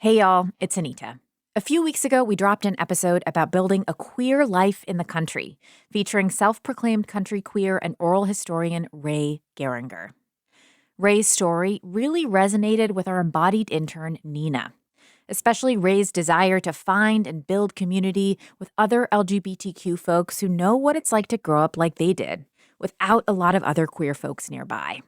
Hey y'all, it's Anita. A few weeks ago, we dropped an episode about building a queer life in the country, featuring self-proclaimed country queer and oral historian Ray Geringer. Ray's story really resonated with our embodied intern, Nina, especially Ray's desire to find and build community with other LGBTQ folks who know what it's like to grow up like they did, without a lot of other queer folks nearby.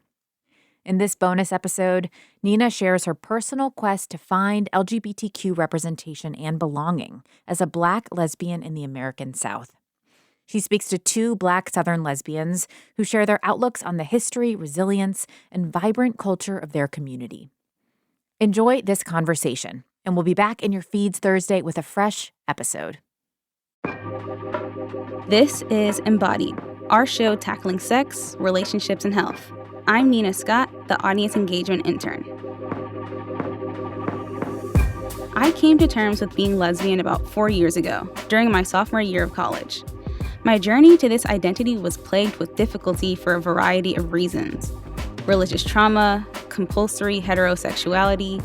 In this bonus episode, Nina shares her personal quest to find LGBTQ representation and belonging as a Black lesbian in the American South. She speaks to two Black Southern lesbians who share their outlooks on the history, resilience, and vibrant culture of their community. Enjoy this conversation, and we'll be back in your feeds Thursday with a fresh episode. This is Embodied, our show tackling sex, relationships, and health. I'm Nina Scott, the audience engagement intern. I came to terms with being lesbian about 4 years ago, during my sophomore year of college. My journey to this identity was plagued with difficulty for a variety of reasons: religious trauma, compulsory heterosexuality,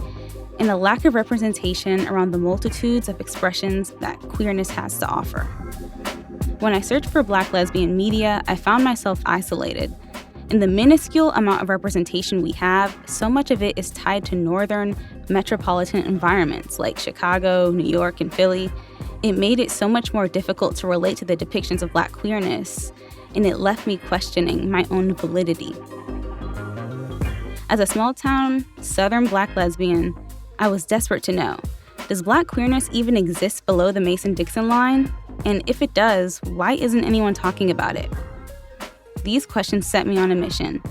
and a lack of representation around the multitudes of expressions that queerness has to offer. When I searched for Black lesbian media, I found myself isolated. In the minuscule amount of representation we have, so much of it is tied to northern metropolitan environments like Chicago, New York, and Philly. It made it so much more difficult to relate to the depictions of Black queerness, and it left me questioning my own validity. As a small-town, Southern Black lesbian, I was desperate to know, does Black queerness even exist below the Mason-Dixon line? And if it does, why isn't anyone talking about it? These questions set me on a mission,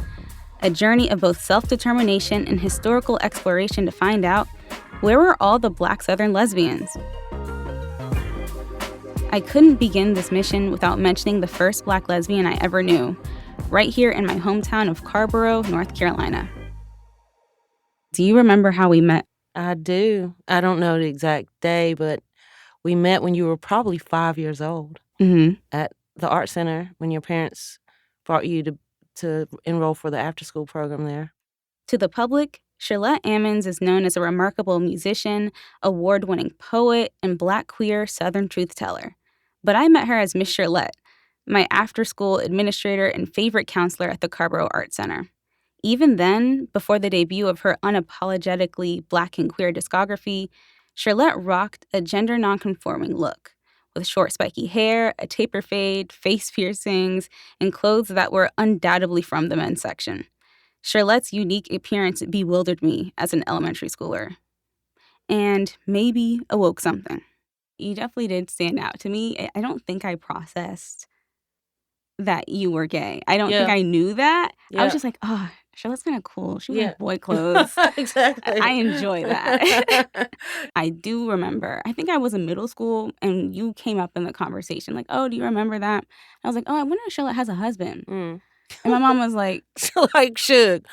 a journey of both self-determination and historical exploration to find out, where were all the Black Southern lesbians? I couldn't begin this mission without mentioning the first Black lesbian I ever knew, right here in my hometown of Carborough, North Carolina. Do you remember how we met? I do. I don't know the exact day, but we met when you were probably 5 years old at the art center when your parents brought you to enroll for the after-school program there. To the public, Shirlette Ammons is known as a remarkable musician, award-winning poet, and Black queer Southern truth teller. But I met her as Miss Shirlette, my after-school administrator and favorite counselor at the Carborough Art Center. Even then, before the debut of her unapologetically Black and queer discography, Shirlette rocked a gender nonconforming look, with short spiky hair, a taper fade, face piercings, and clothes that were undoubtedly from the men's section. Shirlette's unique appearance bewildered me as an elementary schooler, and maybe awoke something. You definitely did stand out to me. I don't think I processed that you were gay. I don't think I knew that. I was just like, oh, Shirlette's kind of cool. She wears boy clothes. Exactly. I enjoy that. I do remember, I think I was in middle school and you came up in the conversation like, oh, do you remember that? I was like, oh, I wonder if Shirlette has a husband. And my mom was like, like, should.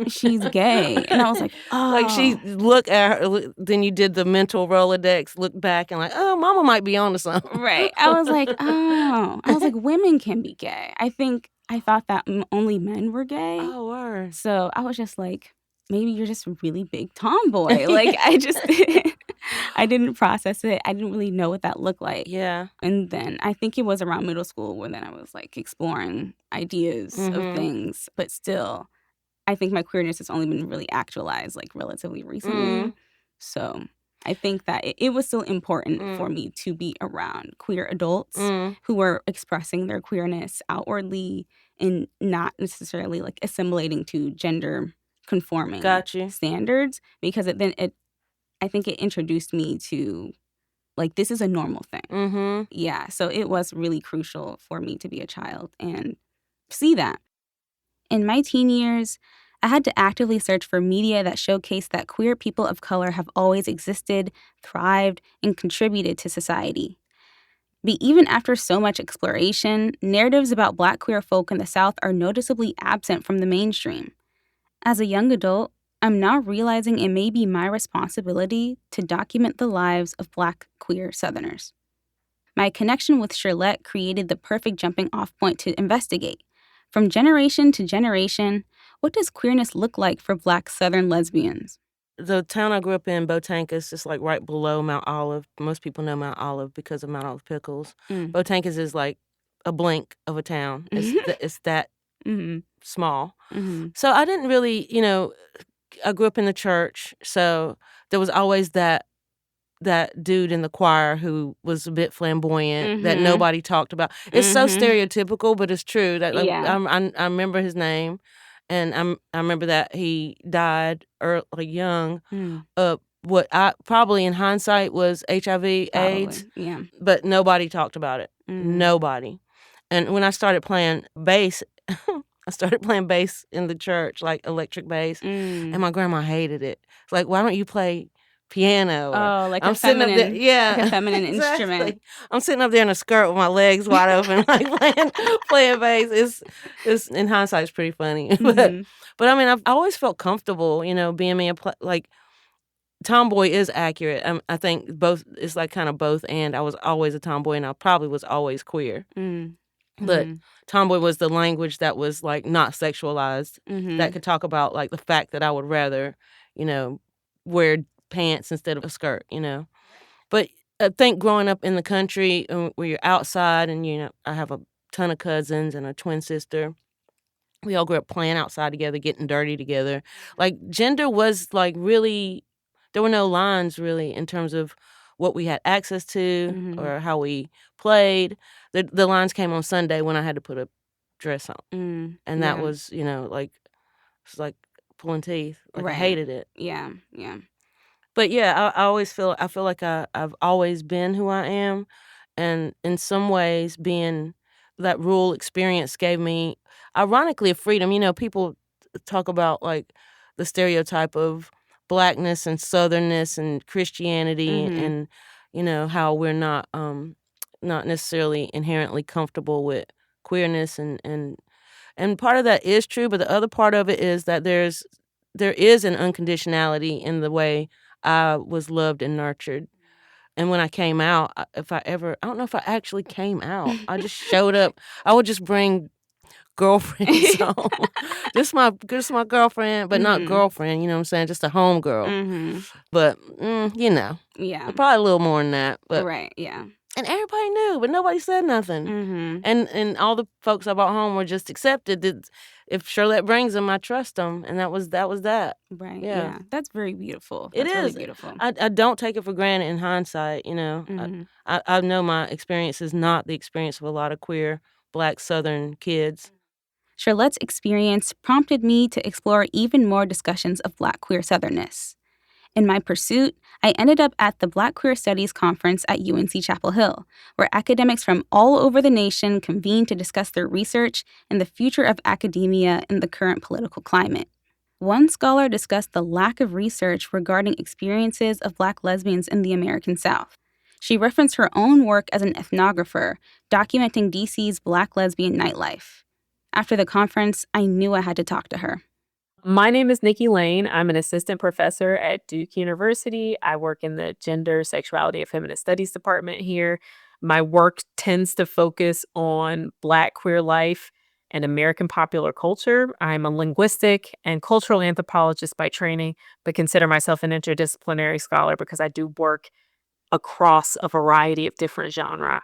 She's gay. And I was like, oh. Like, she look at her, then you did the mental Rolodex, look back and like, oh, mama might be on to something. Right. I was like, oh. I was like, women can be gay. I thought that only men were gay. Oh, word. So I was just like, maybe you're just a really big tomboy. Like, I didn't process it. I didn't really know what that looked like. Yeah. And then I think it was around middle school when then I was like exploring ideas of things. But still, I think my queerness has only been really actualized like relatively recently. So I think that it was still important for me to be around queer adults who were expressing their queerness outwardly and not necessarily like assimilating to gender conforming standards, because I think it introduced me to like, this is a normal thing. Yeah, so it was really crucial for me to be a child and see that. In my teen years, I had to actively search for media that showcased that queer people of color have always existed, thrived, and contributed to society. But even after so much exploration, narratives about Black queer folk in the South are noticeably absent from the mainstream. As a young adult, I'm now realizing it may be my responsibility to document the lives of Black queer Southerners. My connection with Shirlette created the perfect jumping-off point to investigate. From generation to generation, what does queerness look like for Black Southern lesbians? the town I grew up in, Botanka, is just like right below Mount Olive. Most people know Mount Olive because of Mount Olive pickles. Botanka is like a blink of a town. It's that small. So I didn't really, I grew up in the church, so there was always that dude in the choir who was a bit flamboyant that nobody talked about. It's so stereotypical, but it's true. That I remember his name, and I remember that he died young. What I probably in hindsight was HIV, AIDS, but nobody talked about it. Nobody. And when I started playing bass, I started playing bass in the church, like electric bass, and my grandma hated it. It's like, why don't you play piano? Like I'm sitting up there, like a feminine exactly. instrument. I'm sitting up there in a skirt with my legs wide open, like playing bass. It's in hindsight, it's pretty funny, but I mean, I've always felt comfortable, being me. Like tomboy is accurate. I think both. It's like kind of both. And I was always a tomboy, and I probably was always queer. But tomboy was the language that was like not sexualized, that could talk about like the fact that I would rather, wear pants instead of a skirt, But I think growing up in the country where you're outside and, I have a ton of cousins and a twin sister. We all grew up playing outside together, getting dirty together. Like gender was like really, there were no lines really in terms of what we had access to or how we played. The lines came on Sunday when I had to put a dress on. And that was, it's like pulling teeth. Like I hated it. Yeah. But yeah, I feel like I've always been who I am. And in some ways being that rural experience gave me, ironically, a freedom. People talk about like the stereotype of Blackness and Southernness and Christianity and how we're not necessarily inherently comfortable with queerness and part of that is true, but the other part of it is that there is an unconditionality in the way I was loved and nurtured. And when I came out, I don't know if I actually came out. I just showed up. I would just bring girlfriends home. Just my girlfriend, but not girlfriend, you know what I'm saying? Just a home girl. But, Yeah. probably a little more than that. But, right, yeah. And everybody knew, but nobody said nothing. And all the folks I brought home were just accepted that if Charlotte brings them, I trust them. And that was that. Right, yeah. That's very beautiful. It That's is. Really beautiful. I don't take it for granted in hindsight, I know my experience is not the experience of a lot of queer Black Southern kids. Charlotte's experience prompted me to explore even more discussions of Black queer Southernness. In my pursuit, I ended up at the Black Queer Studies Conference at UNC Chapel Hill, where academics from all over the nation convened to discuss their research and the future of academia in the current political climate. One scholar discussed the lack of research regarding experiences of Black lesbians in the American South. She referenced her own work as an ethnographer, documenting DC's Black lesbian nightlife. After the conference, I knew I had to talk to her. My name is Nikki Lane. I'm an assistant professor at Duke University. I work in the Gender, Sexuality, and Feminist Studies department here. My work tends to focus on Black queer life and American popular culture. I'm a linguistic and cultural anthropologist by training, but consider myself an interdisciplinary scholar because I do work across a variety of different genres.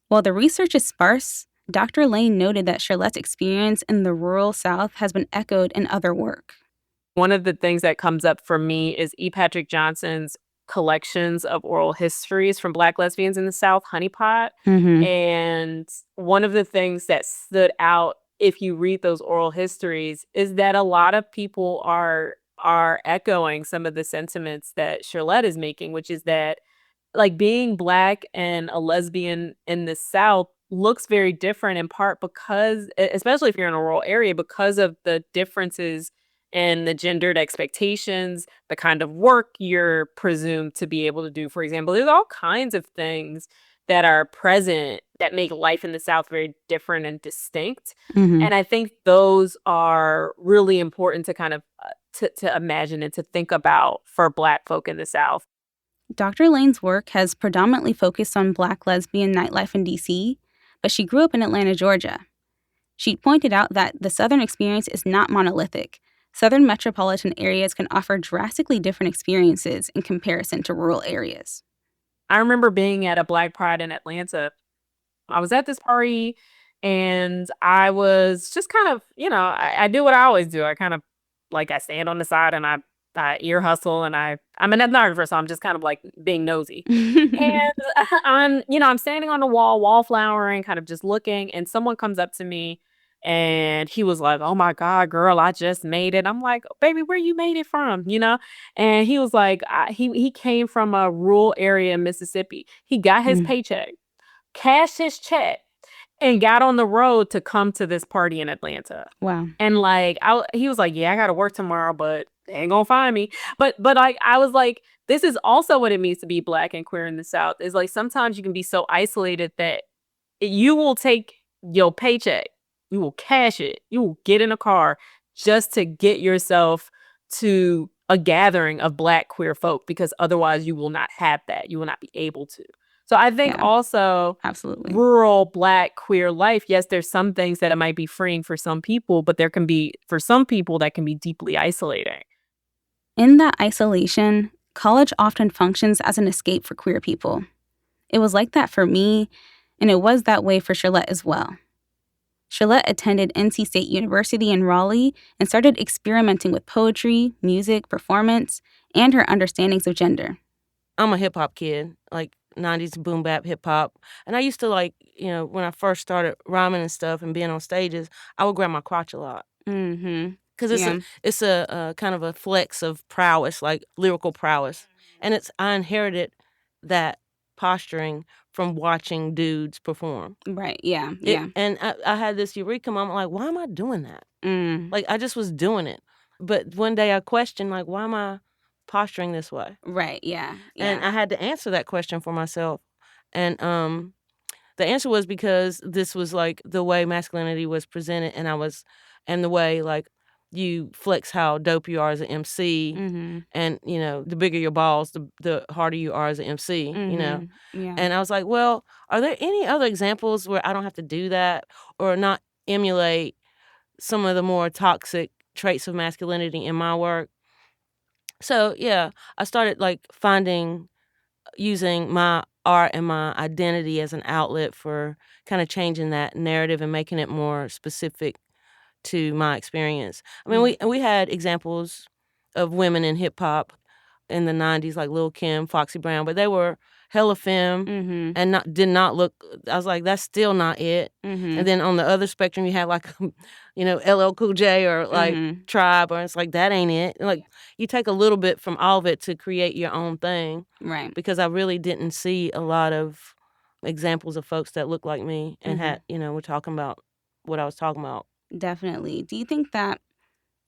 While the research is sparse, Dr. Lane noted that Charlotte's experience in the rural South has been echoed in other work. One of the things that comes up for me is E. Patrick Johnson's collections of oral histories from Black lesbians in the South, Honeypot. And one of the things that stood out if you read those oral histories is that a lot of people are echoing some of the sentiments that Charlotte is making, which is that like being Black and a lesbian in the South looks very different, in part because, especially if you're in a rural area, because of the differences in the gendered expectations, the kind of work you're presumed to be able to do. For example, there's all kinds of things that are present that make life in the South very different and distinct. And I think those are really important to kind of to imagine and to think about for Black folk in the South. Dr. Lane's work has predominantly focused on Black lesbian nightlife in D.C., but she grew up in Atlanta, Georgia. She pointed out that the Southern experience is not monolithic. Southern metropolitan areas can offer drastically different experiences in comparison to rural areas. I remember being at a Black Pride in Atlanta. I was at this party and I was just kind of, I do what I always do. I kind of I stand on the side and I ear hustle and I'm an ethnographer, so I'm just kind of like being nosy. And I'm standing on the wallflowering, kind of just looking, and someone comes up to me and he was like, "Oh my God, girl, I just made it." I'm like, "Baby, where you made it from?" And he was like, he came from a rural area in Mississippi. He got his paycheck, cashed his check, and got on the road to come to this party in Atlanta. Wow. And he was like, "Yeah, I got to work tomorrow, but they ain't gonna find me." But I was like, this is also what it means to be Black and queer in the South. Is like sometimes you can be so isolated that you will take your paycheck, you will cash it, you will get in a car just to get yourself to a gathering of Black queer folk, because otherwise you will not have that. You will not be able to. So I think also absolutely rural Black queer life, yes, there's some things that it might be freeing for some people, but there can be, for some people, that can be deeply isolating. In that isolation, college often functions as an escape for queer people. It was like that for me, and it was that way for Charlotte as well. Charlotte attended NC State University in Raleigh and started experimenting with poetry, music, performance, and her understandings of gender. I'm a hip-hop kid, like 90s boom bap hip-hop. And I used to when I first started rhyming and stuff and being on stages, I would grab my crotch a lot. Mm-hmm. Because it's a kind of a flex of prowess, like lyrical prowess. And I inherited that posturing from watching dudes perform. Right, yeah. And I had this eureka moment, like, why am I doing that? Like, I just was doing it. But one day I questioned, like, why am I posturing this way? Right, yeah. And I had to answer that question for myself. And the answer was because this was, like, the way masculinity was presented, and the way, like, you flex how dope you are as an MC, and the bigger your balls, the harder you are as an MC. And I was like, well, are there any other examples where I don't have to do that or not emulate some of the more toxic traits of masculinity in my work? So yeah, I started using my art and my identity as an outlet for kind of changing that narrative and making it more specific to my experience. I mean, we had examples of women in hip hop in the 90s, like Lil' Kim, Foxy Brown, but they were hella femme and did not look. I was like, that's still not it. And then on the other spectrum, you had like, LL Cool J or like Tribe, or it's like, that ain't it. Like, you take a little bit from all of it to create your own thing. Right. Because I really didn't see a lot of examples of folks that looked like me and had, were talking about what I was talking about. Definitely. Do you think that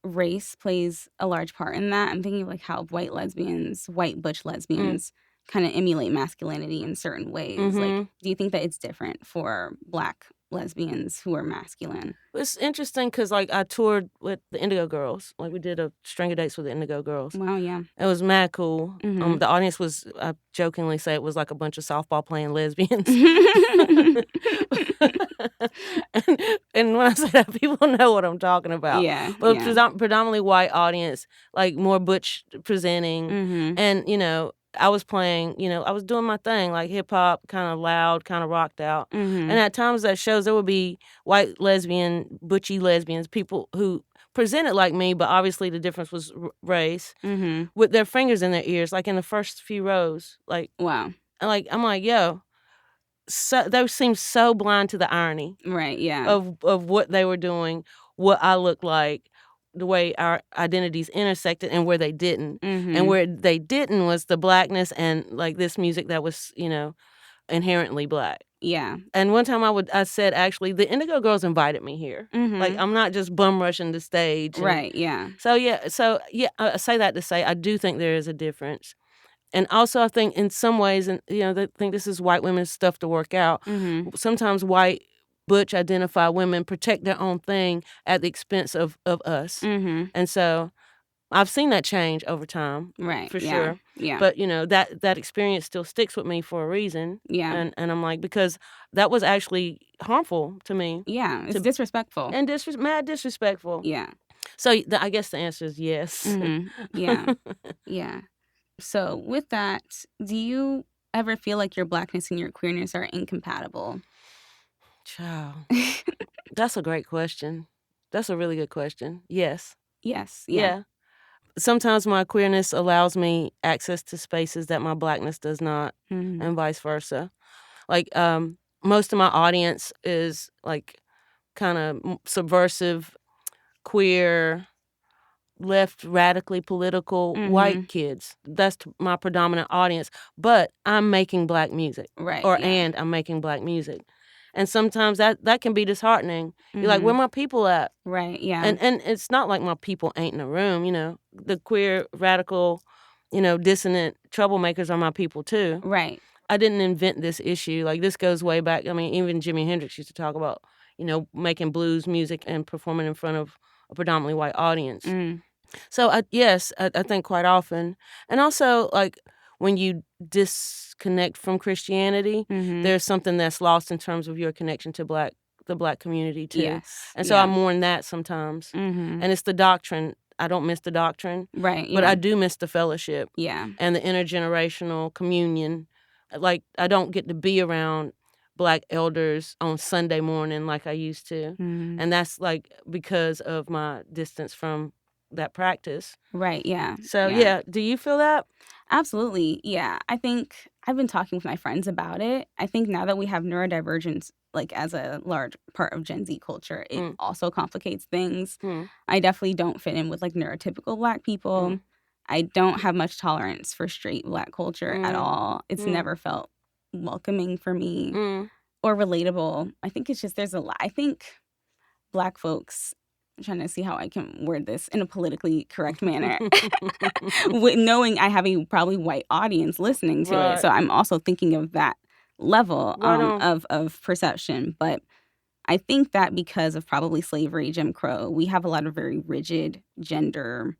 race plays a large part in that? I'm thinking of like how white butch lesbians kind of emulate masculinity in certain ways. Like, do you think that it's different for Black lesbians who are masculine? It's interesting because like I toured with the Indigo Girls. Like, we did a string of dates with the Indigo Girls. Wow, yeah. It was mad cool. The audience was, I jokingly say, it was like a bunch of softball playing lesbians. and when I say that, people know what I'm talking about. Yeah. But predominantly white audience, like more butch presenting. And, I was playing, I was doing my thing, like hip hop, kind of loud, kind of rocked out. And at times at shows, there would be white lesbian, butchy lesbians, people who presented like me, but obviously the difference was race, with their fingers in their ears, like in the first few rows. Like, wow. And like, I'm like, yo, those seem so blind to the irony. Right, yeah. Of what they were doing, what I looked like, the way our identities intersected, and where they didn't. And where they didn't was the Blackness and like this music that was, inherently Black. Yeah. And one time I said, actually, the Indigo Girls invited me here. Like, I'm not just bum rushing the stage. Right, yeah. So I say that to say I do think there is a difference. And also I think in some ways, and they think this is white women's stuff to work out. Sometimes white butch identified women protect their own thing at the expense of us. And so I've seen that change over time. Right. For sure. Yeah. But that experience still sticks with me for a reason. Yeah. And I'm like, because that was actually harmful to me. Yeah. It's disrespectful. And mad disrespectful. Yeah. So I guess the answer is yes. Yeah. Yeah. So with that, do you ever feel like your Blackness and your queerness are incompatible? Child, that's a great question. That's a really good question. Yes. Yes. Yeah. Sometimes my queerness allows me access to spaces that my Blackness does not, Mhm. and vice versa. Like, most of my audience is like kind of subversive, queer, left, radically political white kids. That's my predominant audience. But I'm making Black music, Right. and I'm making Black music, and sometimes that can be disheartening. You're like, where my people at? Right. Yeah. And it's not like my people ain't in the room. The queer, radical, dissonant troublemakers are my people too. Right. I didn't invent this issue. Like, this goes way back. I mean, even Jimi Hendrix used to talk about, making blues music and performing in front of a predominantly white audience. So, I think quite often. And also, like, when you disconnect from Christianity, there's something that's lost in terms of your connection to the Black community, too. Yes. And so I mourn that sometimes. And it's the doctrine. I don't miss the doctrine. Right. But I do miss the fellowship. Yeah. And the intergenerational communion. Like, I don't get to be around Black elders on Sunday morning like I used to. And that's, like, because of my distance from that practice. Right. Yeah. So, do you feel that? Absolutely. Yeah. I think I've been talking with my friends about it. I think now that we have neurodivergence, like, as a large part of Gen Z culture, it also complicates things. I definitely don't fit in with, like, neurotypical Black people. I don't have much tolerance for straight Black culture at all. It's never felt welcoming for me or relatable. I think it's just there's a lot. I think Black folks, I'm trying to see how I can word this in a politically correct manner, with knowing I have a probably white audience listening to it. So I'm also thinking of that level of perception. But I think that because of probably slavery, Jim Crow, we have a lot of very rigid gender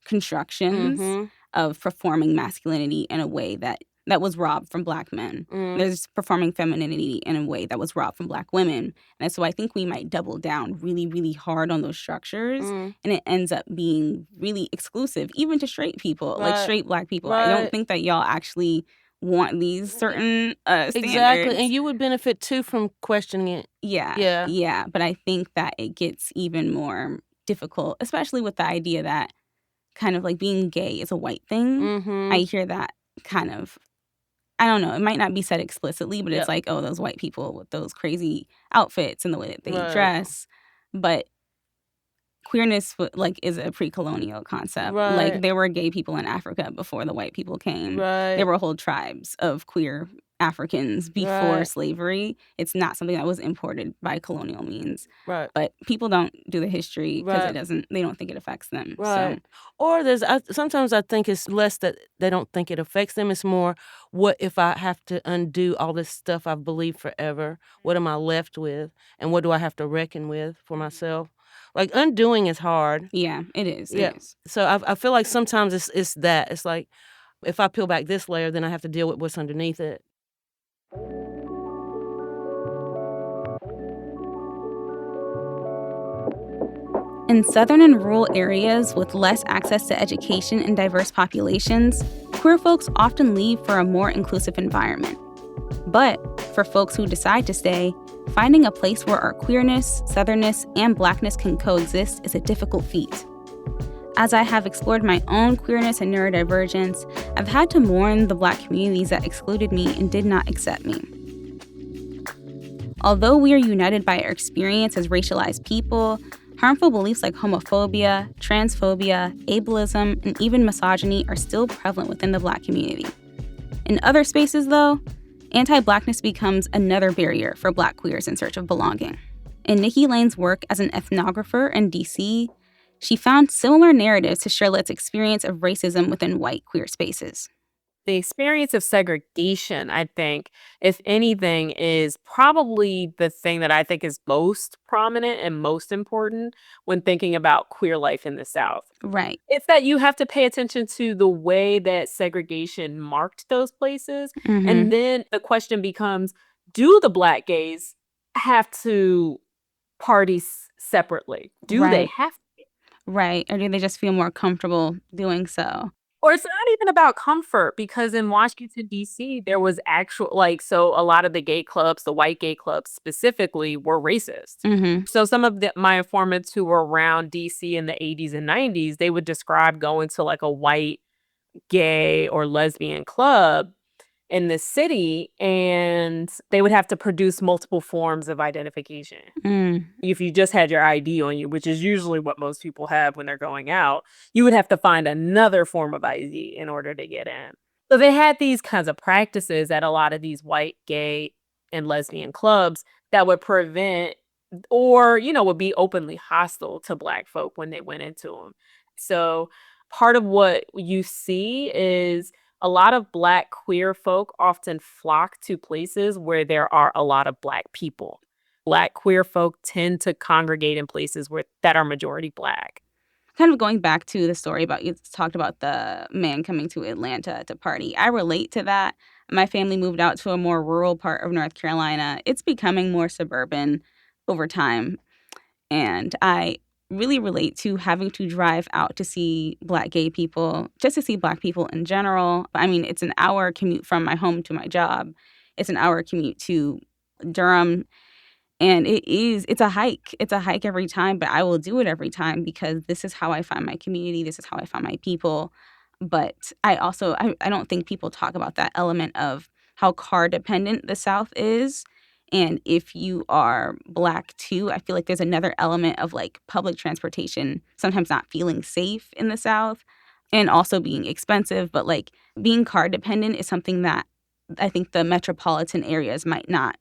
constructions of performing masculinity in a way that was robbed from Black men. There's performing femininity in a way that was robbed from Black women. And so I think we might double down really, really hard on those structures. And it ends up being really exclusive, even to straight people, like straight Black people. I don't think that y'all actually want these certain standards. Exactly. And you would benefit, too, from questioning it. Yeah. But I think that it gets even more difficult, especially with the idea that kind of like being gay is a white thing. I hear that kind of, I don't know, it might not be said explicitly, but it's like, oh, those white people with those crazy outfits and the way that they dress. But queerness, like, is a pre-colonial concept. Like, there were gay people in Africa before the white people came. There were whole tribes of queer Africans before slavery. It's not something that was imported by colonial means. But people don't do the history because they don't think it affects them. So. Or sometimes I think it's less that they don't think it affects them. It's more, what if I have to undo all this stuff I've believed forever? What am I left with? And what do I have to reckon with for myself? Like, undoing is hard. Yeah, it is. It is. So I feel like sometimes it's that. It's like, if I peel back this layer, then I have to deal with what's underneath it. In southern and rural areas with less access to education and diverse populations, queer folks often leave for a more inclusive environment. But for folks who decide to stay, finding a place where our queerness, southernness, and Blackness can coexist is a difficult feat. As I have explored my own queerness and neurodivergence, I've had to mourn the Black communities that excluded me and did not accept me. Although we are united by our experience as racialized people, harmful beliefs like homophobia, transphobia, ableism, and even misogyny are still prevalent within the Black community. In other spaces, though, anti-Blackness becomes another barrier for Black queers in search of belonging. In Nikki Lane's work as an ethnographer in D.C., she found similar narratives to Charlotte's experience of racism within white queer spaces. The experience of segregation, I think, if anything, is probably the thing that I think is most prominent and most important when thinking about queer life in the South. Right. It's that you have to pay attention to the way that segregation marked those places. And then the question becomes, do the Black gays have to party separately? Do they have to? Right. Or do they just feel more comfortable doing so? Or it's not even about comfort, because in Washington, D.C., there was actual, so a lot of the gay clubs, the white gay clubs specifically, were racist. Mm-hmm. So some of my informants who were around D.C. in the 80s and 90s, they would describe going to like a white gay or lesbian club in the city, and they would have to produce multiple forms of identification. If you just had your ID on you, which is usually what most people have when they're going out, you would have to find another form of ID in order to get in. So they had these kinds of practices at a lot of these white, gay, and lesbian clubs that would prevent or, would be openly hostile to Black folk when they went into them. So part of what you see is a lot of Black queer folk often flock to places where there are a lot of Black people. Black queer folk tend to congregate in places that are majority Black. Kind of going back to the story about, you talked about the man coming to Atlanta to party. I relate to that. My family moved out to a more rural part of North Carolina. It's becoming more suburban over time. And I really relate to having to drive out to see Black gay people, just to see Black people in general. I mean, it's an hour commute from my home to my job. It's an hour commute to Durham. And it's a hike. It's a hike every time, but I will do it every time because this is how I find my community. This is how I find my people. But I don't think people talk about that element of how car dependent the South is. And if you are Black too, I feel like there's another element of like public transportation sometimes not feeling safe in the South and also being expensive. But like being car dependent is something that I think the metropolitan areas might not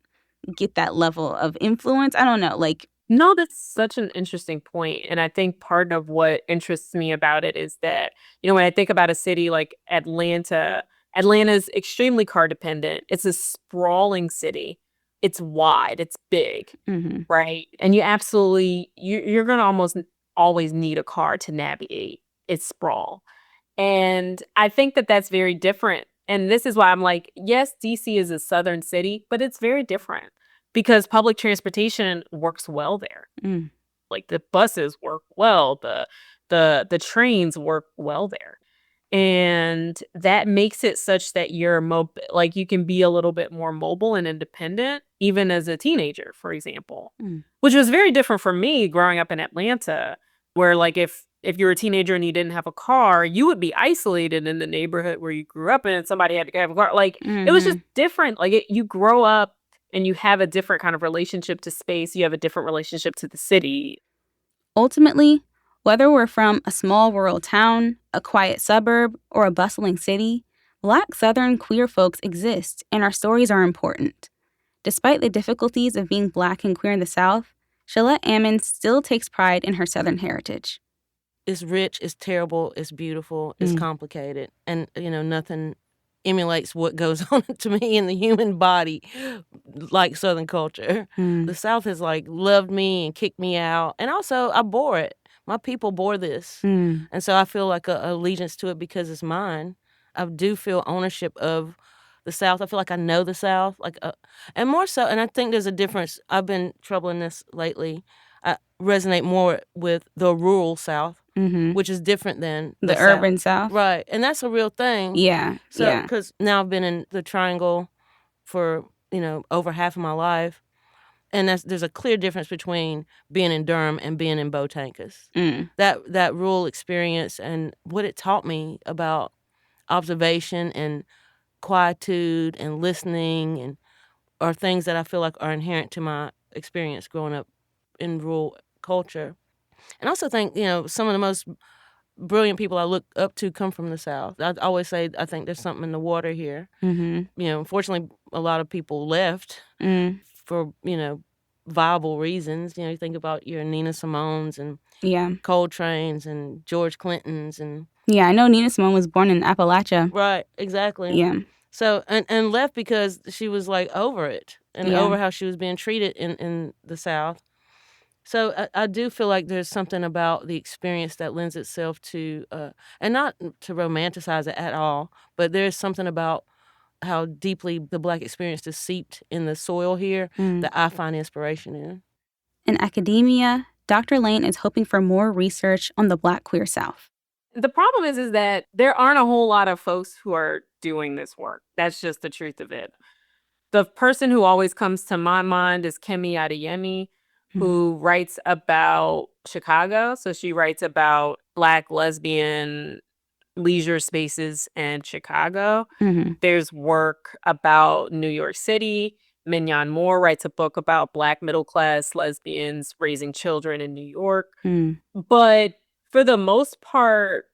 get that level of influence. I don't know. No, that's such an interesting point. And I think part of what interests me about it is that, when I think about a city like Atlanta's extremely car dependent. It's a sprawling city. It's wide, it's big, right? And you're going to almost always need a car to navigate its sprawl. And I think that that's very different. And this is why I'm like, yes, DC is a southern city, but it's very different because public transportation works well there. Like the buses work well, the trains work well there. And that makes it such that you're you can be a little bit more mobile and independent, even as a teenager, for example, which was very different for me growing up in Atlanta, where if you were a teenager and you didn't have a car, you would be isolated in the neighborhood where you grew up in, and somebody had to have a car. It was just different. You grow up and you have a different kind of relationship to space. You have a different relationship to the city. Ultimately, whether we're from a small rural town, a quiet suburb, or a bustling city, Black Southern queer folks exist, and our stories are important. Despite the difficulties of being Black and queer in the South, Shalette Ammons still takes pride in her Southern heritage. It's rich, it's terrible, it's beautiful, it's complicated, and nothing emulates what goes on to me in the human body like Southern culture. The South has loved me and kicked me out, and also I bore it. My people bore this, and so I feel like a allegiance to it because it's mine. I do feel ownership of the South. I feel like I know the South, and more so. And I think there's a difference. I've been troubling this lately. I resonate more with the rural South, which is different than the urban South, right? And that's a real thing. Yeah. So because now I've been in the Triangle for over half of my life. And there's a clear difference between being in Durham and being in Botanicus. That rural experience and what it taught me about observation and quietude and listening and are things that I feel like are inherent to my experience growing up in rural culture. And I also think, some of the most brilliant people I look up to come from the South. I always say I think there's something in the water here. Unfortunately, a lot of people left for, viable reasons. You think about your Nina Simone's and Coltrane's and George Clinton's and... Yeah, I know Nina Simone was born in Appalachia. Right, exactly. Yeah. So, and left because she was, over it and over how she was being treated in the South. So I do feel like there's something about the experience that lends itself to, and not to romanticize it at all, but there's something about how deeply the Black experience is seeped in the soil here that I find inspiration in. In academia, Dr. Lane is hoping for more research on the Black queer South. The problem is that there aren't a whole lot of folks who are doing this work. That's just the truth of it. The person who always comes to my mind is Kemi Adeyemi, who writes about Chicago. So she writes about Black lesbian leisure spaces in Chicago. There's work about New York City. Mignon Moore writes a book about Black middle-class lesbians raising children in New York. But for the most part,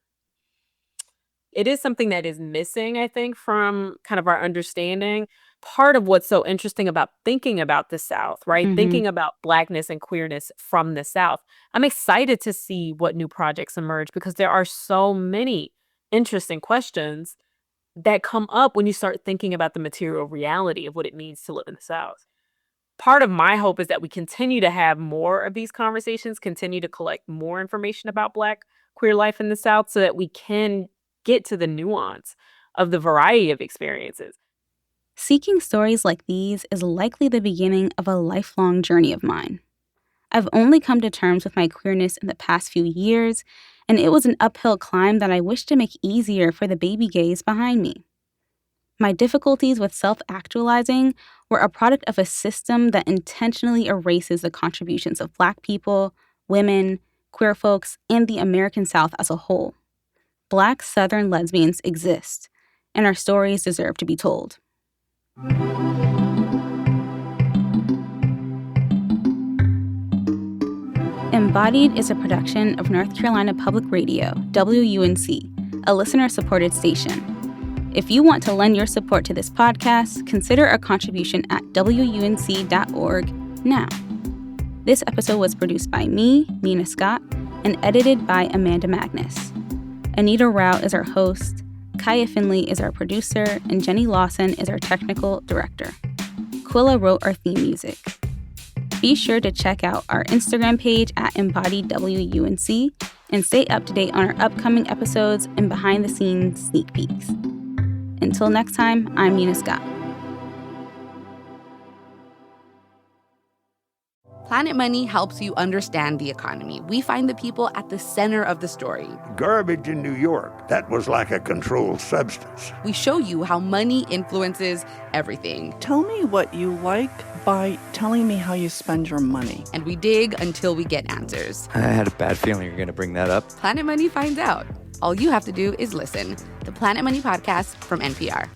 it is something that is missing, I think, from kind of our understanding. Part of what's so interesting about thinking about the South, right? Thinking about Blackness and queerness from the South. I'm excited to see what new projects emerge because there are so many interesting questions that come up when you start thinking about the material reality of what it means to live in the South. Part of my hope is that we continue to have more of these conversations, continue to collect more information about Black queer life in the South so that we can get to the nuance of the variety of experiences. Seeking stories like these is likely the beginning of a lifelong journey of mine. I've only come to terms with my queerness in the past few years, and it was an uphill climb that I wish to make easier for the baby gays behind me. My difficulties with self-actualizing were a product of a system that intentionally erases the contributions of Black people, women, queer folks, and the American South as a whole. Black Southern lesbians exist, and our stories deserve to be told. Embodied is a production of North Carolina Public Radio, WUNC, a listener-supported station. If you want to lend your support to this podcast, consider a contribution at WUNC.org now. This episode was produced by me, Nina Scott, and edited by Amanda Magnus. Anita Rao is our host, Kaya Finley is our producer, and Jenny Lawson is our technical director. Quilla wrote our theme music. Be sure to check out our Instagram page at Embodied WUNC and stay up to date on our upcoming episodes and behind-the-scenes sneak peeks. Until next time, I'm Nina Scott. Planet Money helps you understand the economy. We find the people at the center of the story. Garbage in New York, that was like a controlled substance. We show you how money influences everything. Tell me what you like by telling me how you spend your money. And we dig until we get answers. I had a bad feeling you're going to bring that up. Planet Money finds out. All you have to do is listen. The Planet Money Podcast from NPR.